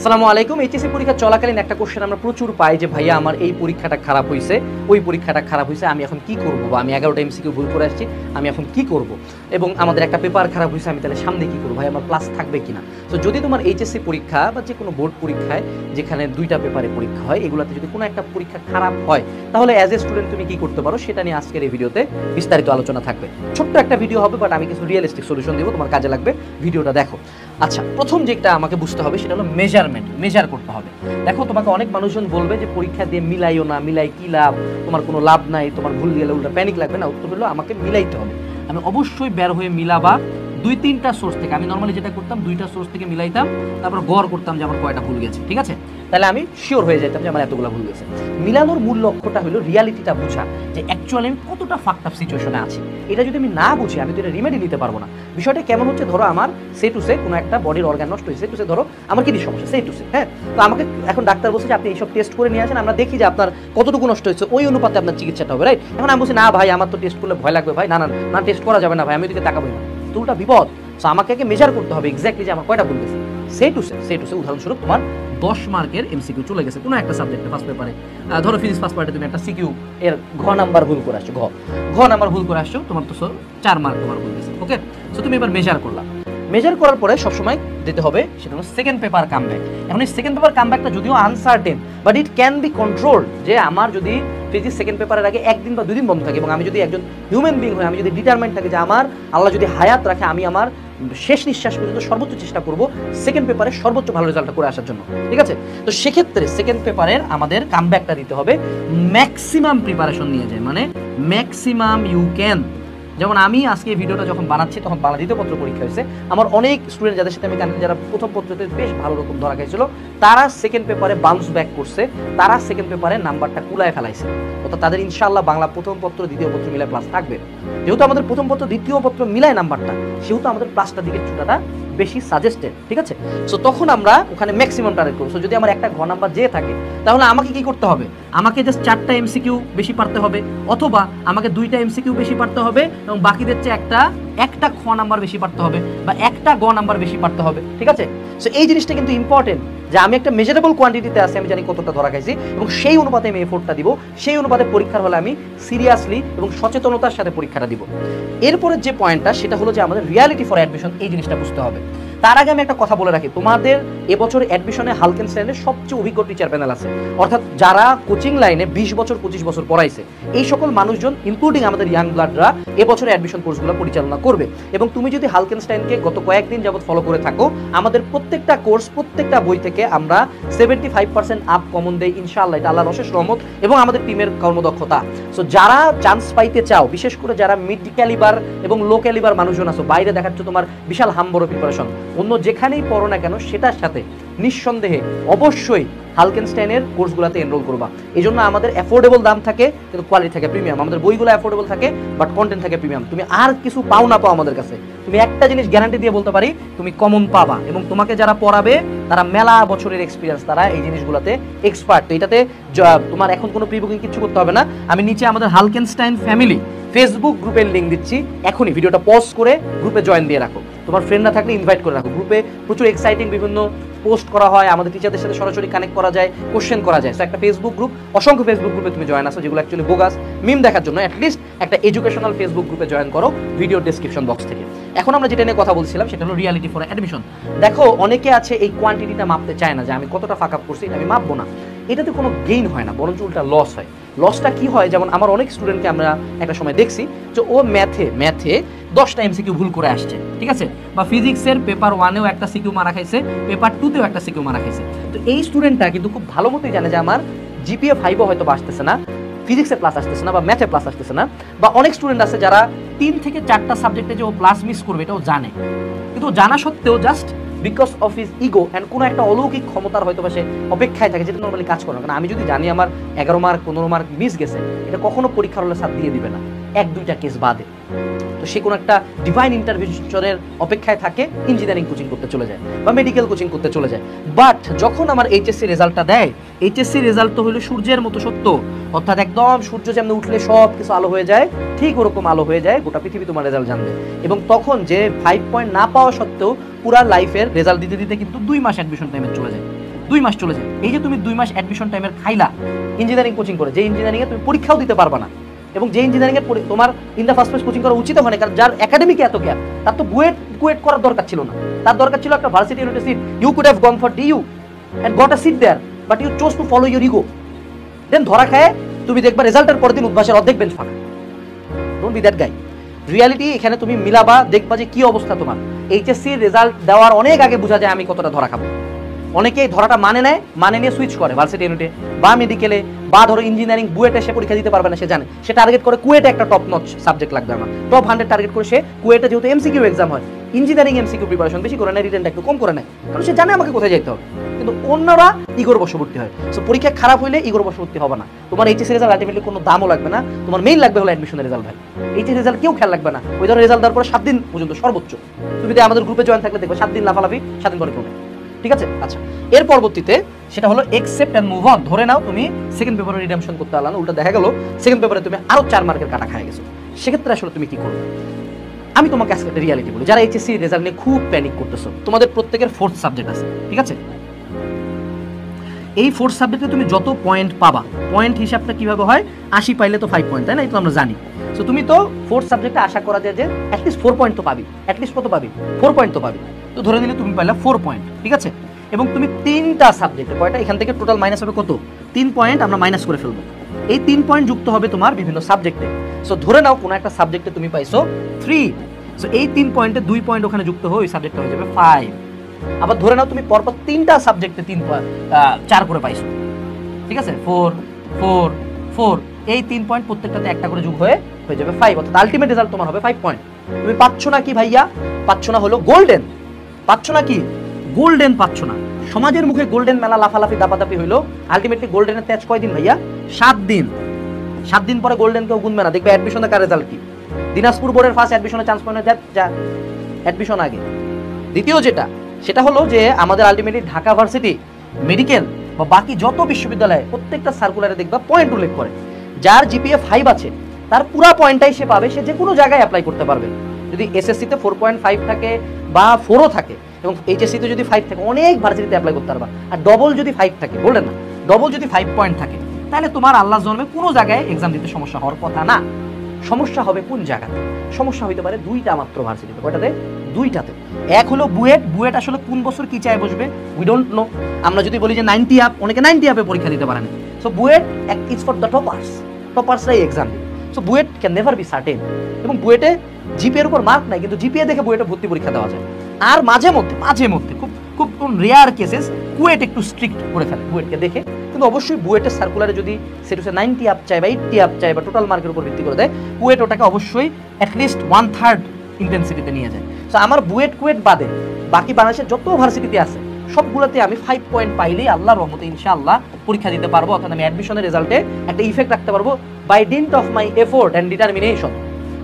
আসসালামু আলাইকুম। এইচএসসি পরীক্ষা চলাকালীন একটা কোশ্চেন আমরা প্রচুর পাই যে ভাইয়া আমার এই পরীক্ষাটা খারাপ হয়েছে, ওই পরীক্ষাটা খারাপ হয়েছে, আমি এখন কি করব, বা আমি 11টা এমসিকিউ ভুল করে আসছি, আমি এখন কি করব, এবং আমাদের একটা পেপার খারাপ হয়েছে, আমি তাহলে সামনে কি করব, ভাই আমার ক্লাস থাকবে কিনা। তো যদি তোমার এইচএসসি পরীক্ষা বা যে কোনো বোর্ড পরীক্ষায় যেখানে 2টা পেপারে পরীক্ষা হয়, এগুলোতে যদি কোনো একটা পরীক্ষা খারাপ হয়, তাহলে অ্যাজ এ স্টুডেন্ট তুমি কি করতে পারো সেটা নিয়ে আজকের এই ভিডিওতে বিস্তারিত আলোচনা থাকবে। ছোট্ট একটা ভিডিও হবে, বাট আমি কিছু রিয়েলিস্টিক সলিউশন দেবো, তোমার কাজে লাগবে, ভিডিওটা দেখো। আচ্ছা, প্রথম যেটা আমাকে বুঝতে হবে সেটা হলো মেজারমেন্ট, মেজার করতে হবে। দেখো, তোমাকে অনেক মানুষজন বলবে যে পরীক্ষা দিয়ে মিলাইও না, মিলাই কি লাভ, তোমার কোনো লাভ নাই, তোমার ভুল গেলে উল্টা প্যানিক লাগবে না। উত্তর হলো আমাকে মিলাইতে হবে। আমি অবশ্যই বের হয়ে মিলাবা 2-3টা সোর্স থেকে। আমি নর্মালি যেটা করতাম 2টা সোর্স থেকে মিলাইতাম, তারপর গড় করতাম যে আমার কয়টা ভুল গেছে, ঠিক আছে? তাহলে আমি শিওর হয়ে যেতাম যে আমার এতগুলো ভুল গেছে। মিলানোর মূল লক্ষ্যটা হলো রিয়ালিটিটা বোঝা, যে অ্যাকচুয়ালি আমি কতটা ফাকড আপ সিচুয়েশনে আছি। এটা যদি আমি না বুঝি, আমি তো এটা রিমেডি নিতে পারবো না। বিষয়টা কেমন হচ্ছে, ধরো আমার সে টু সে কোনো একটা বডির অর্গান নষ্ট হয়েছে, টু সে ধরো আমার কিডনির সমস্যা, সে টু সে, হ্যাঁ। তো আমাকে এখন ডাক্তার বলছে যে আপনি এইসব টেস্ট করে নিয়ে আসেন, আমরা দেখি যে আপনার কতটুকু নষ্ট হয়েছে, ওই অনুপাতে আপনার চিকিৎসাটা হবে, রাইট? এখন আমি বলছি না ভাই, আমার তো টেস্ট করলে ভয় লাগবে ভাই, না না না, টেস্ট করা যাবে না ভাই, আমি ওইদিকে তাকাবোই না, তো উল্টা বিপদ। সো আমাকে মেজার করতে হবে এক্স্যাক্টলি যে আমার কয়টা ভুল গেছে। সে টু সে উদাহরণস্বরূপ তোমার 10 মার্কের এমসিকিউ চলে গেছে কোনো একটা সাবজেক্টে, ফার্স্ট পেপারে। ধরো ফিজিক্স ফার্স্ট পার্টে তুমি একটা সিকিউ এর ঘ নাম্বার ভুল করে আসছো, ঘ নাম্বার ভুল করে আসছো, তোমার তো 4 মার্ক তোমার ভুল গেছে, ওকে? সো তুমি এবার মেজার করলা। মেজার করার পরে সবসময় দিতে হবে সেটা হলো সেকেন্ড পেপার কামব্যাক। এখন এই সেকেন্ড পেপার কামব্যাকটা যদিও uncertain, but it can be controlled. যে আমার যদি ফিজিক্স সেকেন্ড পেপারের আগে 1 দিন বা 2 দিন বন্ধ থাকে, এবং আমি যদি একজন হিউম্যান বিং হই, আমি যদি ডিটারমেন্ট থাকি যে আমার আল্লাহ যদি হায়াত রাখে, আমি আমার শেষ নিঃশ্বাস পর্যন্ত সর্বোচ্চ চেষ্টা করব সেকেন্ড পেপারে সর্বোচ্চ ভালো রেজাল্টটা করে আসার জন্য, ঠিক আছে? তো সেক্ষেত্রে সেকেন্ড পেপারের আমাদের কামব্যাকটা দিতে হবে ম্যাক্সিমাম প্রিপারেশন নিয়ে যায়, মানে ম্যাক্সিমাম ইউ ক্যান। যেমন আমি আজকে এই ভিডিওটা যখন বানাচ্ছি তখন বাংলা দ্বিতীয় পত্র পরীক্ষা হয়েছে, আমার অনেক স্টুডেন্ট যাদের সাথে আমি কানেক্ট, যারা প্রথম পত্রতে বেশ ভালো রকম ধরা খাইছিল, তারা সেকেন্ড পেপারে বাউন্স ব্যাক করছে, তারা সেকেন্ড পেপারে নাম্বারটা কুলায় ফেলাইছে। অর্থাৎ তাদের ইনশাআল্লাহ বাংলা প্রথম পত্র দ্বিতীয় পত্র মিলায় প্লাস থাকবে। যেহেতু আমাদের প্রথম পত্র দ্বিতীয় পত্র মিলায় নাম্বারটা, সেহেতু আমাদের প্লাসটার দিকে ছুটাটা বেশি সাজেস্টেড, ঠিক আছে? সো তখন আমরা ওখানে ম্যাক্সিমাম টার্গেট করব। সো যদি আমার একটা ঘ নাম্বার যে থাকে, তাহলে আমাকে কি করতে হবে? আমাকে জাস্ট 4টা এমসিকিউ বেশি পারতে হবে, অথবা আমাকে 2টা এমসিকিউ বেশি পারতে হবে, এবং বাকিদের চেয়ে একটা খ নাম্বার বেশি পারতে হবে, বা একটা গ নাম্বার বেশি পারতে হবে, ঠিক আছে? সো এই জিনিসটা কিন্তু ইম্পর্টেন্ট, যে আমি একটা মেজারেবল কোয়ান্টিটিতে আছি, আমি জানি কতটা ধরা খাইছি, এবং সেই অনুপাতে আমি এফোর্টটা দিব, সেই অনুপাতে পরীক্ষার হলে আমি সিরিয়াসলি এবং সচেতনতার সাথে পরীক্ষাটা দিব। এরপরে যে পয়েন্টটা সেটা হলো যে আমাদের রিয়ালিটি ফর অ্যাডমিশন, এই জিনিসটা বুঝতে হবে। তার আগে আমি একটা কথা বলে রাখি, তোমাদের এবছর অ্যাডমিশনে হালকেনস্টাইনের সবচেয়ে অভিজ্ঞ টিচার প্যানেল আছে, অর্থাৎ যারা কোচিং লাইনে 20 বছর 25 বছর পড়াইছে, এই সকল মানুষজন ইনক্লুডিং আমাদের ইয়াং ব্লাডরা এবছর অ্যাডমিশন কোর্সগুলো পরিচালনা করবে। এবং তুমি যদি হালকেনস্টাইনকে গত কয়েকদিন যাবত ফলো করে থাকো, আমাদের প্রত্যেকটা কোর্স, প্রত্যেকটা বই থেকে আমরা 75% আপ কমন দেই ইনশাআল্লাহ, এটা আল্লাহর অশেষ রহমত এবং আমাদের টিমের কর্মদক্ষতা। সো যারা চান্স পাইতে চাও, বিশেষ করে যারা মিড ক্যালিবার এবং লো ক্যালিবার মানুষজন আছো, বাইরে দেখাচ্ছ তোমার বিশাল হামবড় প্রিপারেশন, অন্য যেখানেই পড়ো না কেন সেটার সাথে নিঃসন্দেহে অবশ্যই হালকেনস্টাইনের কোর্সগুলোতে এনরোল করবা। এই জন্য আমাদের অ্যাফোর্ডেবল দাম থাকে, কিন্তু কোয়ালিটি থাকে প্রিমিয়াম। আমাদের বইগুলো অ্যাফোর্ডেবল থাকে, বাট কন্টেন্ট থাকে প্রিমিয়াম। তুমি আর কিছু পাও না পাও আমাদের কাছে, তুমি একটা জিনিস গ্যারান্টি দিয়ে বলতে পারি, তুমি কমন পাবা, এবং তোমাকে যারা পড়াবে তারা মেলা বছরের এক্সপিরিয়েন্স, তারা এই জিনিসগুলোতে এক্সপার্ট। তো এটাতে তোমার এখন কোনো প্রি বুকিং কিছু করতে হবে না। আমি নিচে আমাদের হালকেনস্টাইন ফ্যামিলি ফেসবুক গ্রুপের লিঙ্ক দিচ্ছি, এখনই ভিডিওটা পজ করে গ্রুপে জয়েন দিয়ে রাখো। তোমার ফ্রেন্ড না থাকলে ইনভাইট করে রাখো। গ্রুপে প্রচুর এক্সাইটিং বিভিন্ন পোস্ট করা হয়, আমাদের টিচারদের সাথে সরাসরি কানেক্ট করা যায়, কোশ্চেন করা যায়। সো একটা ফেসবুক গ্রুপ, অসংখ্য ফেসবুক গ্রুপে তুমি জয়েন আসো, যেগুলো অ্যাকচুয়ালি বোগাস। মিম দেখার জন্য অ্যাটলিস্ট একটা এডুকেশনাল ফেসবুক গ্রুপে জয়েন করো ভিডিও ডেসক্রিপশন বক্স থেকে। এখন আমরা যেটা নিয়ে কথা বলছিলাম সেটা হলো রিয়ালিটি ফর অ্যাডমিশন। দেখো, অনেকে আছে এই কোয়ান্টিটিটা মাপতে চায় না, যে আমি কতটা ফাঁক আপ করছি এটা আমি মাপবো না। এটাতে কোনো গেইন হয় না, বরঞ্চ উল্টা লস হয়। লসটা কি হয়, যেমন আমার অনেক স্টুডেন্টকে আমরা একটা সময় দেখছি যে ও ম্যাথে 10টা এমসিকিউ ভুল করে আসছে, ঠিক আছে? বা ফিজিক্সের পেপার 1-এও একটা সিকিউ মারা খাইছে, পেপার 2-তেও একটা সিকিউ মারা খাইছে। তো এই স্টুডেন্টটা কিন্তু খুব ভালো মতোই জানে যে আমার জিপিএ 5-ও হয়তো আসতেছে না, ফিজিক্সে প্লাস আসতেছে না, বা ম্যাথে প্লাস আসতেছে না। বা অনেক স্টুডেন্ট আছে যারা 3 থেকে 4টা সাবজেক্টে যে ও প্লাস মিস করবে এটাও জানে, কিন্তু জানা সত্ত্বেও just because of his ego and কোনো একটা অলৌকিক ক্ষমতার হয়তো বা সে অপেক্ষায় থাকে, যেটা নর্মালি কাজ করে না। কারণ আমি যদি জানি আমার 11 মার্ক 15 মার্ক মিস গেছে, এটা কখনো পরীক্ষার হলে সাথ দিয়ে দিবে না, 1-2টা কেস বাদে। তো সে কোনো একটা ডিভাইন ইন্টারভেনশনের অপেক্ষায় থাকে, ইঞ্জিনিয়ারিং কোচিং করতে চলে যায় বা মেডিকেল কোচিং করতে চলে যায়। বাট যখন আমার এইচএসসি রেজাল্টটা দেয়, এইচএসসি রেজাল্ট তো হলো সূর্যের মতো সত্য, অর্থাৎ একদম সূর্য যেমন উঠলে সব কিছু আলো হয়ে যায়, ঠিক ওরকম আলো হয়ে যায়, গোটা পৃথিবী তোমার রেজাল্ট জানবে। এবং তখন যে 5 পয়েন্ট না পাওয়া সত্ত্বেও পুরা লাইফের রেজাল্ট দিতে দিতে কিন্তু 2 মাস অ্যাডমিশন টাইমে চলে যায়। 2 মাস চলে যায়। এই যে তুমি 2 মাস অ্যাডমিশন টাইমের খাইলা ইঞ্জিনিয়ারিং কোচিং করে, যে ইঞ্জিনিয়ারিং এ তুমি পরীক্ষাও দিতে পারবা না, এবং যে ইঞ্জিনিয়ারিং এর তোমার in the first place coaching করা উচিত হয় না, কারণ যার একাডেমিকে এত গ্যাপ, তার তো বুয়েট করার দরকার ছিল না, তার দরকার ছিল একটা varsity university seat. You could have gone for DU and got a seat there, but you chose to follow your ego. Then ধরা খায় তুমি দেখবা রেজাল্টের পরের দিন উদ্ভাসের অর্ধেক বেঞ্চ ফাঁকা। Don't be that guy. Reality এখানে তুমি মিলাবা, দেখবা যে কি অবস্থা তোমার। এইচএসসি রেজাল্ট দেওয়ার অনেক আগে বোঝা যায় আমি কতটা ধরা খাবো। অনেকেই ধরাটা মানে নিয়ে সুইচ করে ভার্সিটি ইউনিটে বা মেডিকেলে, বা ধরো ইঞ্জিনিয়ারিং বুয়েটে সে পরীক্ষা দিতে পারবে না, সে জানে, সে টার্গেট করে কুয়েটে একটা টপ নচ সাবজেক্ট লাগবে আমার, টপ 100 টার্গেট করে সে কুয়েটে, যেহেতু এমসিকিউ এক্সাম হয়, ইঞ্জিনিয়ারিং এমসিকিউ প্রিপারেশন বেশি করে নেয়, রিটেনটা একটু কম করে নেয়, কারণ সে জানে আমাকে কোথায় যেতে হবে। কিন্তু অন্যরা ইগোর বশবর্তী হয়। সো পরীক্ষা খারাপ হইলে ইগোর বশবর্তী হবে না। তোমার এইচএসসি রেজাল্ট আলটিমেটলি কোনো দামও লাগবে না, তোমার মেইন লাগবে হলো অ্যাডমিশনের রেজাল্ট। ভাই এইচএসসি রেজাল্ট কেউ খেয়াল রাখবে না, ওই ধরনের রেজাল্ট দেওয়ার পরে 7 দিন পর্যন্ত সর্বোচ্চ। তুমি যদি আমাদের গ্রুপে জয়েন থাকলে দেখবে 7 দিন লাফালাফি, 7 দিন পরে কেউ নেই। ঠিক আছে? আচ্ছা, এর পরবর্তীতে সেটা হলো একসেপ্ট এন্ড মুভ অন। ধরে নাও তুমি সেকেন্ড পেপারে রিডেমশন করতে পারলা না, উল্টা দেখা গেল সেকেন্ড পেপারে তুমি আরো 4 মার্কের কাটা খায় গেছো। সেক্ষেত্রে আসলে তুমি কি করবে? আমি তোমাকে আজকে একটা রিয়ালিটি বলি। যারা এইচএসসি রেজাল্ট নিয়ে খুব প্যানিক করতেছো, তোমাদের প্রত্যেকের 4th সাবজেক্ট আছে, ঠিক আছে? এই 4th সাবজেক্টে তুমি যত পয়েন্ট পাবা, পয়েন্ট হিসাবটা কিভাবে হয়, 80 পাইলে তো 5 পয়েন্ট, তাই না? এই তো আমরা জানি। সো তুমি তো 4th সাবজেক্টে আশা করা যায় যে অ্যাটলিস্ট 4 পয়েন্ট তো পাবি, অ্যাটলিস্ট কত পাবি? 4 পয়েন্ট তো পাবি। তো ধরে নিলে তুমি পাইলা 4 পয়েন্ট, ঠিক আছে? এবং তুমি 3টা সাবজেক্টে কয়টা, এখান থেকে টোটাল মাইনাস হবে কত? 3 পয়েন্ট আমরা মাইনাস করে ফেলবো। এই 3 পয়েন্ট যুক্ত হবে তোমার বিভিন্ন সাবজেক্টে। সো ধরে নাও কোনো একটা সাবজেক্টে তুমি পাইছো 3, সো এই 3 পয়েন্টে 2 পয়েন্ট ওখানে যুক্ত হয়ে ওই সাবজেক্টটা হয়ে যাবে 5। আবার ধরে নাও তুমি পরপর 3টা সাবজেক্টে 4 করে পাইছো, ঠিক আছে? 4 4 4, এই 3 পয়েন্ট প্রত্যেকটাতে একটা করে যোগ হয়ে যাবে 5, অর্থাৎ আলটিমেট রেজাল্ট তোমার হবে 5 পয়েন্ট। তুমি পাচ্ছ না কি ভাইয়া? পাচ্ছ না হলো গোল্ডেন। পাচ্ছ না কি? গোল্ডেন পাচ্ছ না। সমাজের মুখে গোল্ডেন মেলা লাফালাফি দাপাদাপি হইলো, আলটিমেটলি গোল্ডেনের তেজ কয়দিন ভাইয়া? 7 দিন। 7 দিন পরে গোল্ডেন কেউ গুনবে না, দেখবে অ্যাডমিশনে কার রেজাল্ট কি। দিনাজপুর বোর্ডের ফার্স্ট অ্যাডমিশনে চান্স পাওয়া যা অ্যাডমিশন আগে। দ্বিতীয় যেটা, সেটা হলো যে আমাদের আলটিমেটলি ঢাকা ভার্সিটি, মেডিকেল বা বাকি যত বিশ্ববিদ্যালয়ে প্রত্যেকটা সার্কুলারে দেখবা পয়েন্ট উল্লেখ করে, যার জিপিএ 5 আছে তার পুরো পয়েন্টটাই সে পাবে, সে যে কোনো জায়গায় অ্যাপ্লাই করতে পারবে। যদি এসএসসিতে 4.5 থাকে বা 4ও থাকে, এবং এইচএসসিতে যদি 5 থাকে, অনেক ভার্সিটিতে অ্যাপ্লাই করতে পারবা। আর ডবল যদি 5 থাকে, বললেন না, ডবল যদি 5 পয়েন্ট থাকে, তাহলে তোমার আল্লাহ জন্মে কোনো জায়গায় এক্সাম দিতে সমস্যা হওয়ার কথা না। সমস্যা হবে কোন জায়গাতে? সমস্যা হইতে পারে 2টা মাত্র ভার্সিটিতে। কয়টাতে? 2টাতে। এক হলো বুয়েট আসলে কোন বছর কি চায় বসবে উই ডোন্ট নো। আমরা যদি বলি যে 90 আপ, অনেকে 90 আপে পরীক্ষা দিতে পারে না। So BUET is for the টপার্সরাই এক্সাম দিবে। So BUET can never be certain. এবং বুয়েটে জিপিএর উপর মার্ক নাই, কিন্তু জিপিএ দেখে বুয়েটে ভর্তি পরীক্ষা দেওয়া যায়। আর মাঝে মধ্যে খুব রেয়ার কেসেস কুয়েট একটু স্ট্রিক্ট করে ফেলে বুয়েটকে দেখে। কিন্তু অবশ্যই বুয়েটের সার্কুলারে যদি সেটা 90 আপ চায় বা 80 আপ চায় বা টোটাল মার্কের উপর ভিত্তি করে দেয়, কুয়েট ওটাকে অবশ্যই অ্যাটলিস্ট 1/3 ইন্টেন্সিটিতে নিয়ে যায়। সো আমার কুয়েট বাদে বাকি বাংলাদেশের যত ভার্সিটিতে আছে সবগুলোতে আমি 5 পয়েন্ট পাইলেই আল্লাহর রহমতে ইনশাআল্লাহ পরীক্ষা দিতে পারবো, অর্থাৎ আমি অ্যাডমিশনের রেজাল্টে একটা ইফেক্ট রাখতে পারবো by dint of my effort and determination.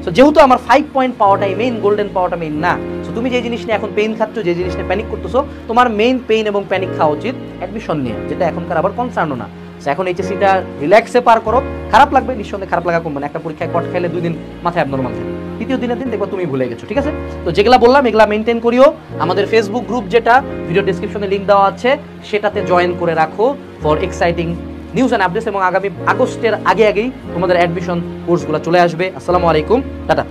So যেহেতু আমার 5 পয়েন্ট পাওয়াটাই মেইন, গোল্ডেন পাওয়াটা মেইন না। সো তুমি যে জিনিস নিয়ে এখন পেইন খাচ্ছ, যে জিনিস নিয়ে প্যানিক করতেছো, তোমার মেইন পেইন এবং প্যানিক খাওয়া উচিত অ্যাডমিশন নিয়ে, যেটা এখনকার আবার কনসার্নও না। এখন এইচএসসিটা রিল্যাক্সে পার করো। খারাপ লাগবে, নিঃসন্দেহে খারাপ লাগা কমবে না। একটা পরীক্ষায় কট খাইলে 2 দিন মাথায় অ্যাবনরমাল থাকে, তৃতীয় দিনের দিন দেখো তুমি ভুলে গেছো, ঠিক আছে? তো যেগুলা বললাম এগুলা মেনটেন করিও। আমাদের ফেসবুক গ্রুপ, যেটা ভিডিও ডেসক্রিপশনে লিংক দেওয়া আছে, সেটাতে জয়েন করে রাখো for exciting news and updates. এবং আগামী আগস্টের আগেই তোমাদের অ্যাডমিশন কোর্সগুলো চলে আসবে। আসসালামু আলাইকুম, টাটা।